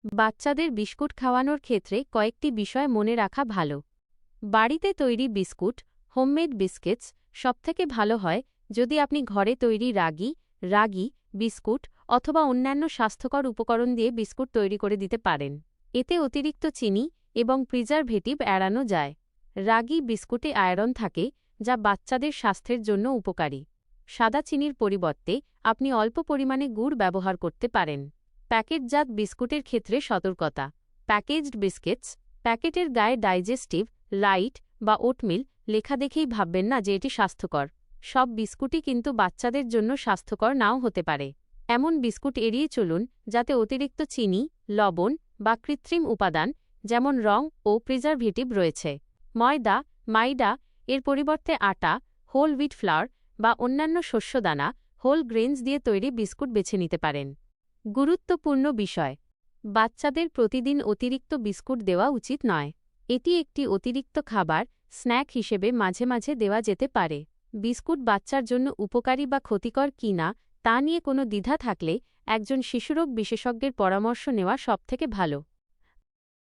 বাচ্চাদের বিস্কুট খাওয়ানোর ক্ষেত্রে কয়েকটি বিষয় মনে রাখা ভালো। বাড়িতে তৈরি বিস্কুট, হোমমেড বিস্কিটস সবথেকে ভালো হয় যদি আপনি ঘরে তৈরি রাগি বিস্কুট অথবা অন্যান্য স্বাস্থ্যকর উপকরণ দিয়ে বিস্কুট তৈরি করে দিতে পারেন। এতে অতিরিক্ত চিনি এবং প্রিজারভেটিভ এড়ানো যায়। রাগি বিস্কুটে আয়রন থাকে, যা বাচ্চাদের স্বাস্থ্যের জন্য উপকারী। সাদা চিনির পরিবর্তে আপনি অল্প পরিমাণে গুড় ব্যবহার করতে পারেন। প্যাকেটজাত বিস্কুটের ক্ষেত্রে সতর্কতা। প্যাকেজড বিস্কিটস, প্যাকেটের গায়ে ডাইজেস্টিভ, লাইট বা ওটমিল লেখা দেখেই ভাববেন না যে এটি স্বাস্থ্যকর। সব বিস্কুটই কিন্তু বাচ্চাদের জন্য স্বাস্থ্যকর নাও হতে পারে। এমন বিস্কুট এড়িয়ে চলুন যাতে অতিরিক্ত চিনি, লবণ বা কৃত্রিম উপাদান যেমন রং ও প্রিজারভেটিভ রয়েছে। মাইদা এর পরিবর্তে আটা, হোল হুইট ফ্লাওয়ার বা অন্যান্য শস্যদানা, হোল গ্রেনস দিয়ে তৈরি বিস্কুট বেছে নিতে পারেন। গুরুত্বপূর্ণ বিষয়, বাচ্চাদের প্রতিদিন অতিরিক্ত বিস্কুট দেওয়া উচিত নয়। এটি একটি অতিরিক্ত খাবার, স্ন্যাক হিসেবে মাঝে মাঝে দেওয়া যেতে পারে। বিস্কুট বাচ্চার জন্য উপকারী বা ক্ষতিকর কিনা তা নিয়ে কোনো দ্বিধা থাকলে একজন শিশুরোগ বিশেষজ্ঞের পরামর্শ নেওয়া সবথেকে ভালো।